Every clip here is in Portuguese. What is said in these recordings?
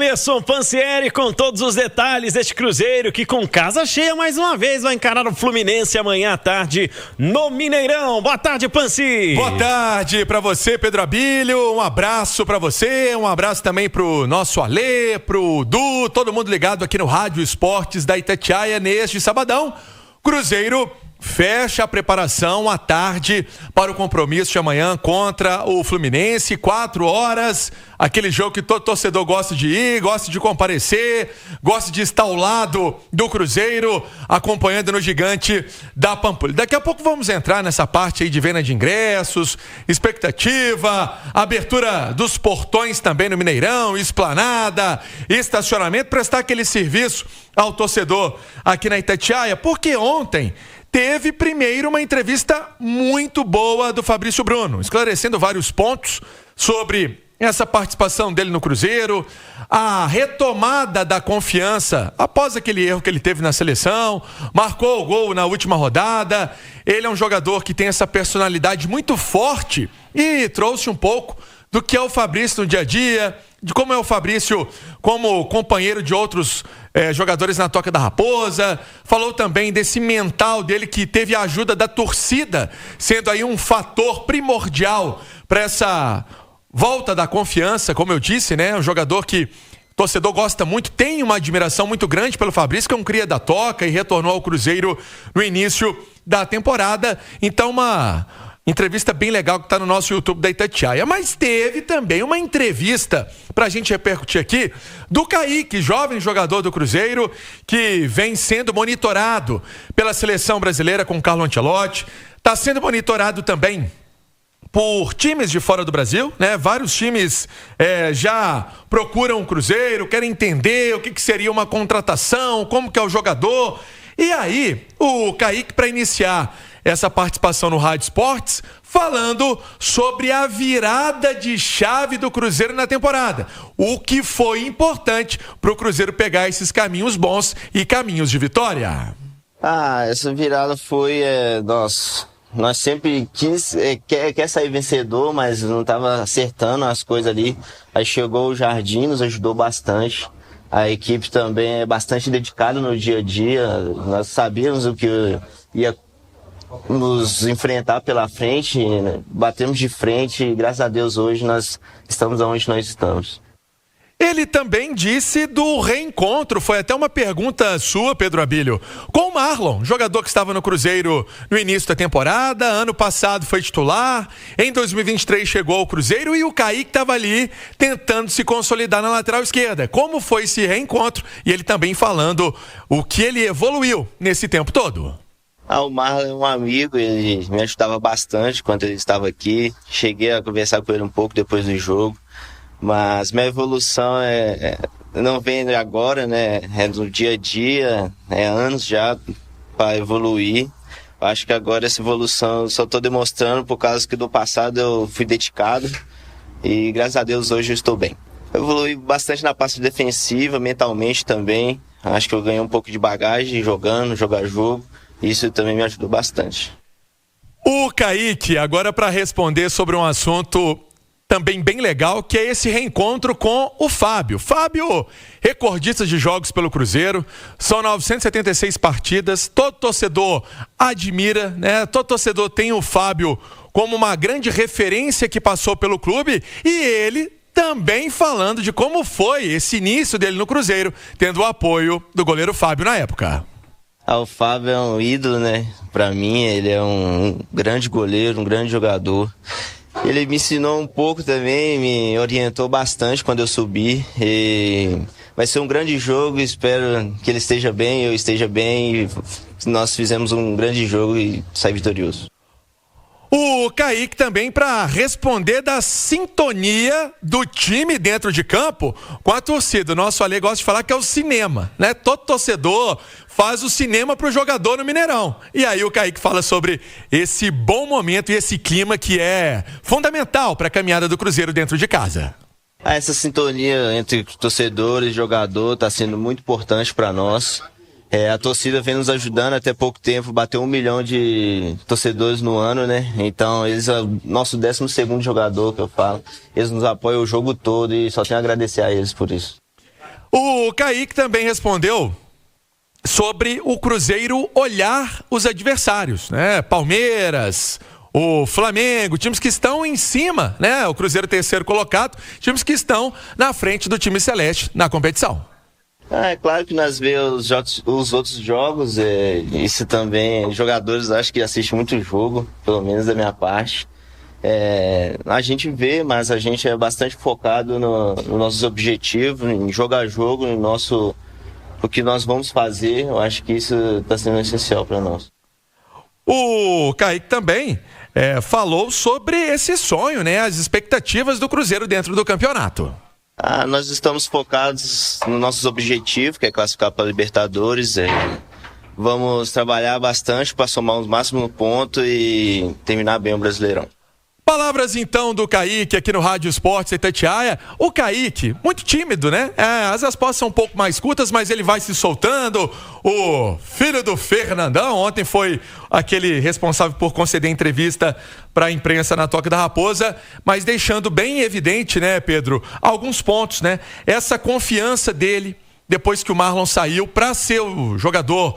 Emerson Pansieri com todos os detalhes deste Cruzeiro que com casa cheia mais uma vez vai encarar o Fluminense amanhã à tarde no Mineirão. Boa tarde, Pansi. Boa tarde pra você, Pedro Abílio. Um abraço pra você, um abraço também pro nosso Alê, pro Du, todo mundo ligado aqui no Rádio Esportes da Itatiaia neste sabadão. Cruzeiro fecha a preparação à tarde para o compromisso de amanhã contra o Fluminense, 4 horas, aquele jogo que todo torcedor gosta de ir, gosta de comparecer, gosta de estar ao lado do Cruzeiro, acompanhando no Gigante da Pampulha. Daqui a pouco vamos entrar nessa parte aí de venda de ingressos, expectativa, abertura dos portões também no Mineirão, esplanada, estacionamento, prestar aquele serviço ao torcedor aqui na Itatiaia, porque ontem teve primeiro uma entrevista muito boa do Fabrício Bruno, esclarecendo vários pontos sobre essa participação dele no Cruzeiro, a retomada da confiança após aquele erro que ele teve na seleção, marcou o gol na última rodada. Ele é um jogador que tem essa personalidade muito forte e trouxe um pouco do que é o Fabrício no dia a dia, de como é o Fabrício como companheiro de outros jogadores na Toca da Raposa. Falou também desse mental dele que teve a ajuda da torcida, sendo aí um fator primordial para essa volta da confiança, como eu disse, né? Um jogador que o torcedor gosta muito, tem uma admiração muito grande pelo Fabrício, que é um cria da Toca e retornou ao Cruzeiro no início da temporada. Então, uma entrevista bem legal que está no nosso YouTube da Itatiaia. Mas teve também uma entrevista para a gente repercutir aqui do Kaique, jovem jogador do Cruzeiro, que vem sendo monitorado pela seleção brasileira com o Carlo Ancelotti. Está sendo monitorado também por times de fora do Brasil, né? Vários times já procuram o Cruzeiro, querem entender o que seria uma contratação, como que é o jogador. E aí, o Kaique, para iniciar essa participação no Rádio Esportes, falando sobre a virada de chave do Cruzeiro na temporada. O que foi importante para o Cruzeiro pegar esses caminhos bons e caminhos de vitória. Essa virada foi... Nós sempre quer sair vencedor, mas não estava acertando as coisas ali. Aí chegou o Jardim, nos ajudou bastante. A equipe também é bastante dedicada no dia a dia. Nós sabíamos o que ia nos enfrentar pela frente, né? Batemos de frente e graças a Deus hoje nós estamos onde nós estamos. Ele também disse do reencontro, foi até uma pergunta sua, Pedro Abílio, com o Marlon, jogador que estava no Cruzeiro no início da temporada, ano passado foi titular, em 2023 chegou ao Cruzeiro e o Kaique estava ali tentando se consolidar na lateral esquerda. Como foi esse reencontro? E ele também falando o que ele evoluiu nesse tempo todo. O Marlon é um amigo, ele me ajudava bastante quando ele estava aqui. Cheguei a conversar com ele um pouco depois do jogo, mas minha evolução não vem agora, né? É no dia a dia, anos já para evoluir. Acho que agora essa evolução eu só estou demonstrando por causa que do passado eu fui dedicado e graças a Deus hoje eu estou bem. Eu evolui bastante na parte defensiva, mentalmente também. Acho que eu ganhei um pouco de bagagem jogando, jogar jogo. Isso também me ajudou bastante. O Kaique, agora para responder sobre um assunto também bem legal, que é esse reencontro com o Fábio. Fábio, recordista de jogos pelo Cruzeiro, são 976 partidas, todo torcedor admira, né? Todo torcedor tem o Fábio como uma grande referência que passou pelo clube e ele também falando de como foi esse início dele no Cruzeiro, tendo o apoio do goleiro Fábio na época. O Fábio é um ídolo, né? Pra mim, ele é um grande goleiro, um grande jogador. Ele me ensinou um pouco também, me orientou bastante quando eu subi. E vai ser um grande jogo, espero que ele esteja bem, eu esteja bem. E nós fizemos um grande jogo e saímos vitorioso. O Kaique também para responder da sintonia do time dentro de campo com a torcida. O nosso Ale gosta de falar que é o cinema, né? Todo torcedor faz o cinema pro jogador no Mineirão. E aí o Kaique fala sobre esse bom momento e esse clima que é fundamental para a caminhada do Cruzeiro dentro de casa. Essa sintonia entre torcedores e jogador está sendo muito importante para nós. A torcida vem nos ajudando até pouco tempo, bateu 1 milhão de torcedores no ano, né? Então, eles é o nosso 12º jogador, que eu falo. Eles nos apoiam o jogo todo e só tenho a agradecer a eles por isso. O Kaique também respondeu sobre o Cruzeiro olhar os adversários, né? Palmeiras, o Flamengo, times que estão em cima, né? O Cruzeiro terceiro colocado, times que estão na frente do time celeste na competição. É claro que nós vemos os outros jogos, isso também, jogadores acho que assistem muito jogo, pelo menos da minha parte. A gente vê, mas a gente é bastante focado nos nossos objetivos, em jogar jogo, o que nós vamos fazer. Eu acho que isso está sendo essencial para nós. O Kaique também falou sobre esse sonho, né? As expectativas do Cruzeiro dentro do campeonato. Nós estamos focados nos nossos objetivos, que é classificar para a Libertadores. Vamos trabalhar bastante para somar os máximos pontos e terminar bem o Brasileirão. Palavras então do Kaique aqui no Rádio Esportes Itatiaia. O Kaique, muito tímido, né? As respostas são um pouco mais curtas, mas ele vai se soltando. O filho do Fernandão, ontem foi aquele responsável por conceder entrevista para a imprensa na Toca da Raposa, mas deixando bem evidente, né, Pedro, alguns pontos, né? Essa confiança dele, depois que o Marlon saiu, para ser o jogador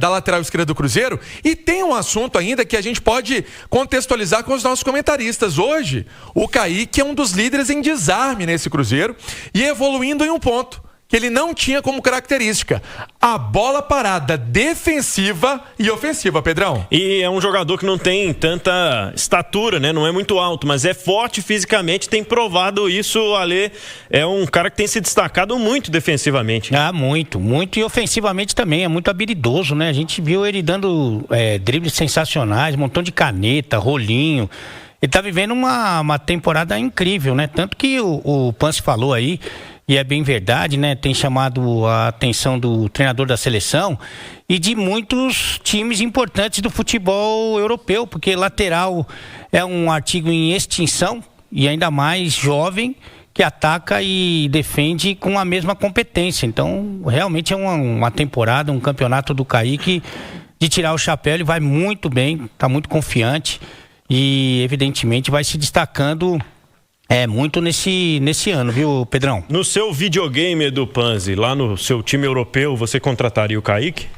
da lateral esquerda do Cruzeiro. E tem um assunto ainda que a gente pode contextualizar com os nossos comentaristas. Hoje, o Kaique é um dos líderes em desarme nesse Cruzeiro e evoluindo em um ponto que ele não tinha como característica: a bola parada defensiva e ofensiva, Pedrão. E é um jogador que não tem tanta estatura, né? Não é muito alto, mas é forte fisicamente, tem provado isso. Ale é um cara que tem se destacado muito defensivamente. Muito, muito, e ofensivamente também, é muito habilidoso, né? A gente viu ele dando dribles sensacionais, um montão de caneta, rolinho. Ele tá vivendo uma temporada incrível, né? Tanto que o Pansi falou aí, e é bem verdade, né? Tem chamado a atenção do treinador da seleção e de muitos times importantes do futebol europeu, porque lateral é um artigo em extinção e ainda mais jovem, que ataca e defende com a mesma competência. Então, realmente é uma temporada, um campeonato do Kaique de tirar o chapéu. Ele vai muito bem, está muito confiante e, evidentemente, vai se destacando muito nesse ano, viu, Pedrão? No seu videogame, Edu Panzi, lá no seu time europeu, você contrataria o Kaique?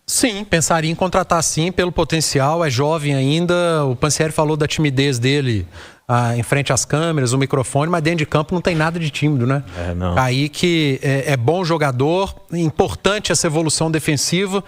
Sim, pensaria em contratar sim, pelo potencial, é jovem ainda. O Pansieri falou da timidez dele em frente às câmeras, o microfone, mas dentro de campo não tem nada de tímido, né? Não. Kaique é bom jogador, importante essa evolução defensiva,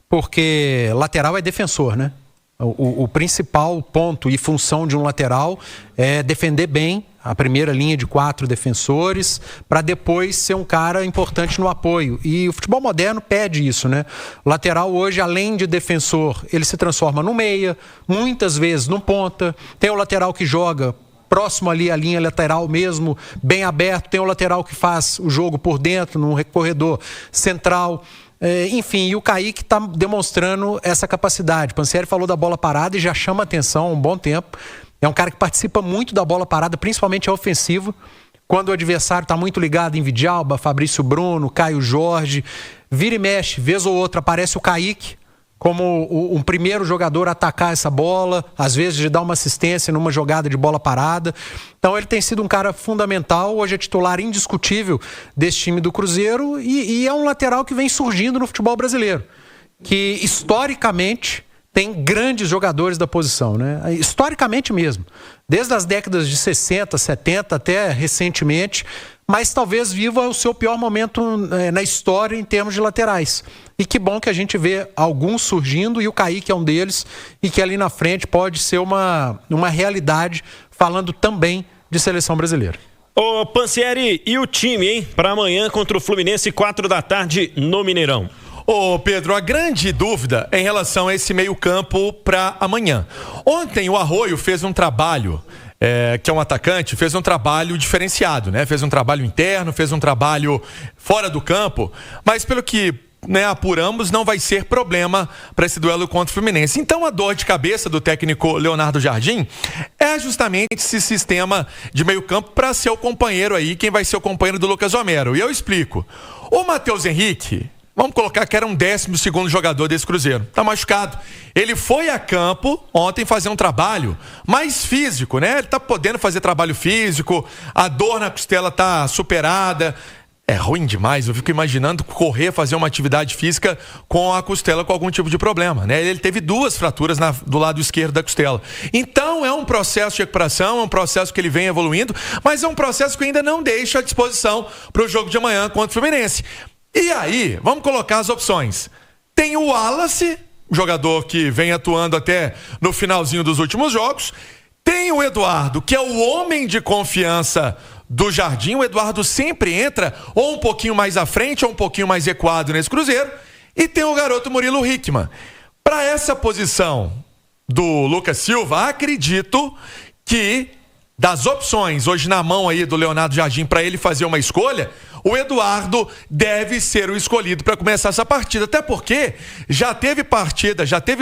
porque lateral é defensor, né? O principal ponto e função de um lateral é defender bem a primeira linha de 4 defensores, para depois ser um cara importante no apoio. E o futebol moderno pede isso, né? O lateral hoje, além de defensor, ele se transforma no meia, muitas vezes no ponta. Tem o lateral que joga próximo ali à linha lateral mesmo, bem aberto. Tem o lateral que faz o jogo por dentro, num corredor central. Enfim, e o Kaique está demonstrando essa capacidade. O Pansieri falou da bola parada e já chama atenção há um bom tempo. É um cara que participa muito da bola parada, principalmente a ofensiva. Quando o adversário está muito ligado em Vidalba, Fabrício Bruno, Caio Jorge, vira e mexe, vez ou outra aparece o Kaique como um primeiro jogador a atacar essa bola, às vezes de dar uma assistência numa jogada de bola parada. Então ele tem sido um cara fundamental, hoje é titular indiscutível desse time do Cruzeiro e é um lateral que vem surgindo no futebol brasileiro, que historicamente tem grandes jogadores da posição, né? Historicamente mesmo, desde as décadas de 60, 70 até recentemente, mas talvez viva o seu pior momento na história em termos de laterais. E que bom que a gente vê alguns surgindo e o Kaique é um deles e que ali na frente pode ser uma realidade, falando também de seleção brasileira. Ô Pansieri, e o time, hein? Para amanhã contra o Fluminense, 4 da tarde no Mineirão. Ô Pedro, a grande dúvida em relação a esse meio-campo para amanhã. Ontem o Arroio fez um trabalho, que é um atacante, fez um trabalho diferenciado, né? Fez um trabalho interno, fez um trabalho fora do campo, mas pelo que apuramos, não vai ser problema para esse duelo contra o Fluminense. Então a dor de cabeça do técnico Leonardo Jardim é justamente esse sistema de meio-campo para ser o companheiro aí, quem vai ser o companheiro do Lucas Romero. E eu explico. O Matheus Henrique, vamos colocar que era um 12º jogador desse Cruzeiro. Tá machucado. Ele foi a campo ontem fazer um trabalho mais físico, né? Ele tá podendo fazer trabalho físico, a dor na costela tá superada. É ruim demais, eu fico imaginando correr, fazer uma atividade física com a costela com algum tipo de problema, né? Ele teve 2 fraturas do lado esquerdo da costela. Então é um processo de recuperação, é um processo que ele vem evoluindo, mas é um processo que ainda não deixa à disposição para o jogo de amanhã contra o Fluminense. E aí, vamos colocar as opções. Tem o Wallace, jogador que vem atuando até no finalzinho dos últimos jogos. Tem o Eduardo, que é o homem de confiança do Jardim. O Eduardo sempre entra ou um pouquinho mais à frente ou um pouquinho mais recuado nesse Cruzeiro. E tem o garoto Murilo Hickman. Para essa posição do Lucas Silva, acredito que das opções hoje na mão aí do Leonardo Jardim para ele fazer uma escolha, o Eduardo deve ser o escolhido para começar essa partida, até porque já teve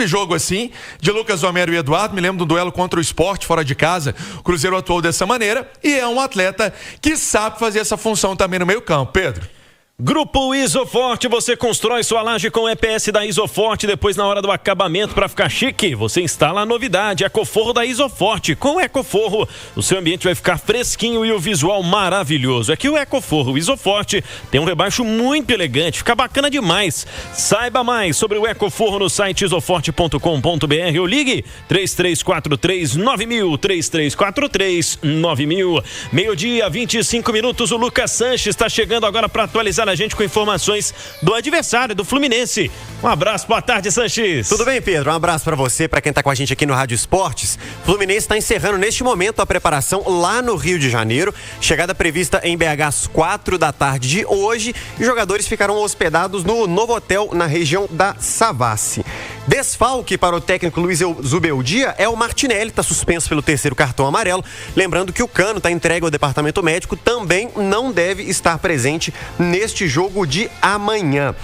jogo assim de Lucas Romero e Eduardo. Me lembro do duelo contra o Sport fora de casa. O Cruzeiro atuou dessa maneira e é um atleta que sabe fazer essa função também no meio-campo. Pedro. Grupo Isoforte, você constrói sua laje com EPS da Isoforte. Depois, na hora do acabamento, para ficar chique, você instala a novidade, Ecoforro da Isoforte. Com o Ecoforro, o seu ambiente vai ficar fresquinho e o visual maravilhoso. É que o Ecoforro Isoforte tem um rebaixo muito elegante, fica bacana demais. Saiba mais sobre o Ecoforro no site isoforte.com.br ou ligue 3343-9000, 3343-9000. Meio-dia, 25 minutos, o Lucas Sanches está chegando agora para atualizar a gente com informações do adversário, do Fluminense. Um abraço, boa tarde, Sanches. Tudo bem, Pedro? Um abraço pra você, pra quem tá com a gente aqui no Rádio Esportes. Fluminense está encerrando neste momento a preparação lá no Rio de Janeiro. Chegada prevista em BH às 4 da tarde de hoje. E os jogadores ficarão hospedados no novo hotel na região da Savassi. Desfalque para o técnico Luiz Zubeldia é o Martinelli, está suspenso pelo 3º cartão amarelo. Lembrando que o Cano está entregue ao departamento médico, também não deve estar presente neste jogo de amanhã.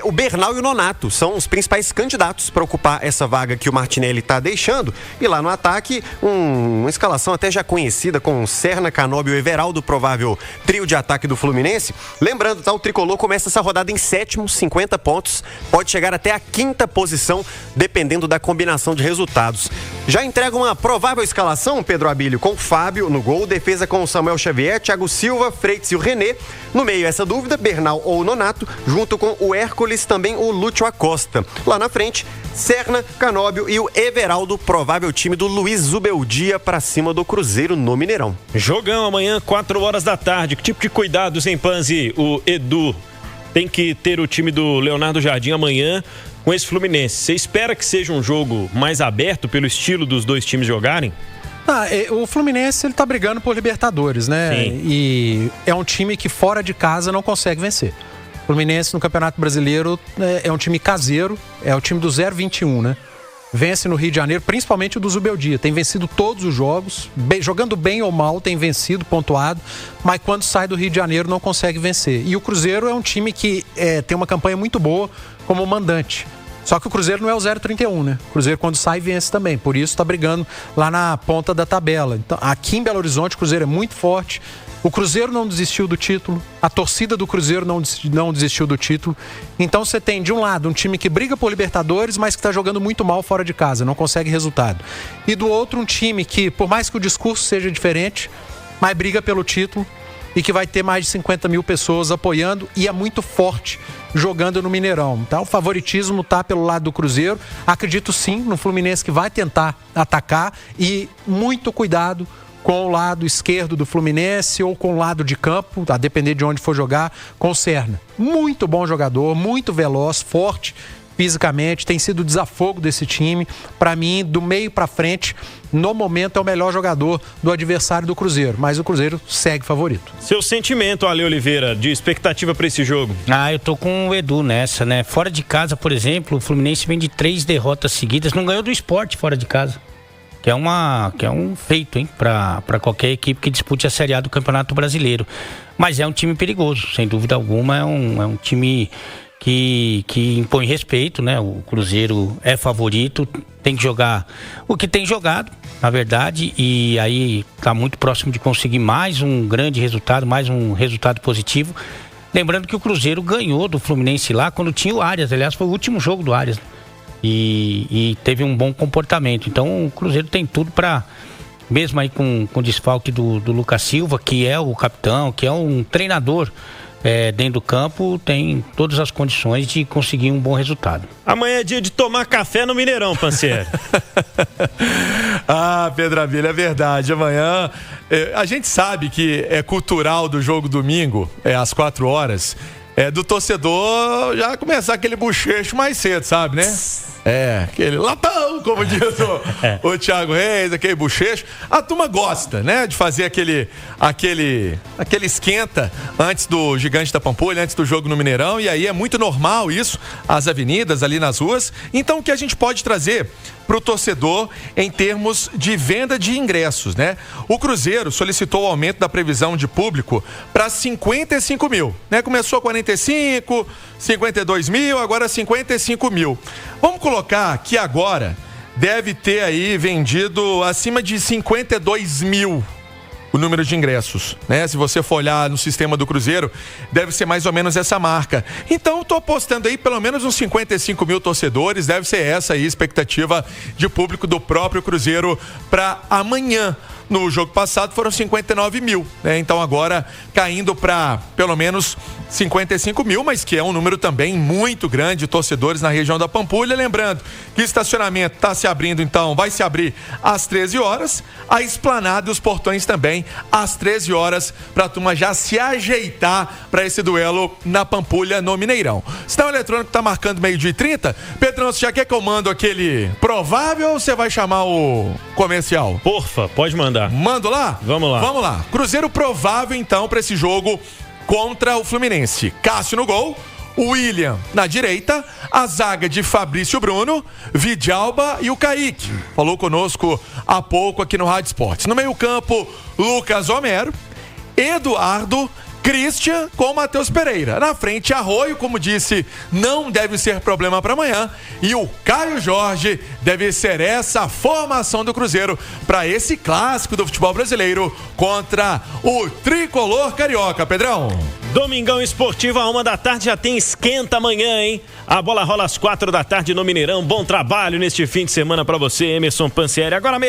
O Bernal e o Nonato são os principais candidatos para ocupar essa vaga que o Martinelli está deixando. E lá no ataque, uma escalação até já conhecida com Serna, Canóbio e Everaldo, provável trio de ataque do Fluminense. Lembrando, tá, o Tricolor começa essa rodada em 7º, 50 pontos, pode chegar até a 5ª posição, dependendo da combinação de resultados. Já entrega uma provável escalação, Pedro Abílio, com Fábio no gol, defesa com Samuel Xavier, Thiago Silva, Freitas e o René. No meio, essa dúvida, Bernal ou Nonato, junto com o Hércules, também o Lúcio Acosta. Lá na frente, Serna, Canóbio e o Everaldo, provável time do Luiz Zubeldia para cima do Cruzeiro no Mineirão. Jogão amanhã, 4 horas da tarde. Que tipo de cuidados, hein, Panzi? O Edu tem que ter o time do Leonardo Jardim amanhã com esse Fluminense. Você espera que seja um jogo mais aberto pelo estilo dos dois times jogarem? O Fluminense, ele tá brigando por Libertadores, né? Sim. E é um time que fora de casa não consegue vencer. O Fluminense no Campeonato Brasileiro é um time caseiro, é o time do 0-21, né? Vence no Rio de Janeiro, principalmente o do Zubeldia. Tem vencido todos os jogos, jogando bem ou mal, tem vencido, pontuado, mas quando sai do Rio de Janeiro não consegue vencer. E o Cruzeiro é um time que tem uma campanha muito boa como mandante. Só que o Cruzeiro não é o 0-31, né? O Cruzeiro, quando sai, vence também. Por isso, está brigando lá na ponta da tabela. Então, aqui em Belo Horizonte, o Cruzeiro é muito forte. O Cruzeiro não desistiu do título. A torcida do Cruzeiro não desistiu do título. Então, você tem, de um lado, um time que briga por Libertadores, mas que está jogando muito mal fora de casa, não consegue resultado. E do outro, um time que, por mais que o discurso seja diferente, mas briga pelo título e que vai ter mais de 50 mil pessoas apoiando e é muito forte jogando no Mineirão. Então o favoritismo tá pelo lado do Cruzeiro. Acredito sim no Fluminense, que vai tentar atacar, e muito cuidado com o lado esquerdo do Fluminense ou com o lado de campo, a depender de onde for jogar, com o Serna. Muito bom jogador, muito veloz, forte fisicamente, tem sido o desafogo desse time. Para mim, do meio para frente, no momento é o melhor jogador do adversário do Cruzeiro, mas o Cruzeiro segue favorito. Seu sentimento, Ale Oliveira, de expectativa para esse jogo? Eu tô com o Edu nessa, né? Fora de casa, por exemplo, o Fluminense vem de 3 derrotas seguidas, não ganhou do Sport fora de casa, que é um feito, hein, para qualquer equipe que dispute a Série A do Campeonato Brasileiro. Mas é um time perigoso, sem dúvida alguma, é um time que impõe respeito, né? O Cruzeiro é favorito, tem que jogar o que tem jogado, na verdade, e aí está muito próximo de conseguir mais um grande resultado, mais um resultado positivo. Lembrando que o Cruzeiro ganhou do Fluminense lá quando tinha o Arias, aliás, foi o último jogo do Arias, e teve um bom comportamento. Então o Cruzeiro tem tudo para, mesmo aí com o desfalque do Lucas Silva, que é o capitão, que é um treinador dentro do campo, tem todas as condições de conseguir um bom resultado. Amanhã é dia de tomar café no Mineirão, Pansieri. Pedro Abílio, é verdade. Amanhã, a gente sabe que é cultural do jogo domingo, às 4 horas, do torcedor já começar aquele bochecho mais cedo, sabe, né? Aquele latão, como diz o Thiago Reis, aquele bochecho. A turma gosta, né, de fazer aquele esquenta antes do Gigante da Pampulha, antes do jogo no Mineirão, e aí é muito normal isso, as avenidas ali nas ruas. Então, o que a gente pode trazer para o torcedor em termos de venda de ingressos, né? O Cruzeiro solicitou o aumento da previsão de público para 55 mil, né? Começou 45, 52 mil, agora 55 mil. Vamos colocar que agora deve ter aí vendido acima de 52 mil o número de ingressos, né? Se você for olhar no sistema do Cruzeiro, deve ser mais ou menos essa marca. Então, estou apostando aí pelo menos uns 55 mil torcedores, deve ser essa aí a expectativa de público do próprio Cruzeiro para amanhã. No jogo passado foram 59 mil, né? Então agora caindo para pelo menos 55 mil, mas que é um número também muito grande de torcedores na região da Pampulha. Lembrando que o estacionamento está se abrindo, então vai se abrir às 13 horas, a esplanada e os portões também às 13 horas, para a turma já se ajeitar para esse duelo na Pampulha, no Mineirão. Sinal eletrônico está marcando 12h30. Pedrão, você já quer que eu mando aquele provável ou você vai chamar o comercial? Porfa, pode mandar. Mando lá? Vamos lá. Vamos lá. Cruzeiro provável, então, para esse jogo contra o Fluminense. Cássio no gol, William na direita, a zaga de Fabrício Bruno, Vidalba e o Kaique. Falou conosco há pouco aqui no Rádio Esportes. No meio-campo, Lucas Homero, Eduardo, Christian com Matheus Pereira. Na frente, Arroio, como disse, não deve ser problema para amanhã. E o Caio Jorge deve ser essa formação do Cruzeiro para esse clássico do futebol brasileiro contra o tricolor carioca. Pedrão. Domingão Esportivo, 13h, já tem esquenta amanhã, hein? A bola rola às 4 da tarde no Mineirão. Bom trabalho neste fim de semana para você, Emerson Pansieri. Agora meio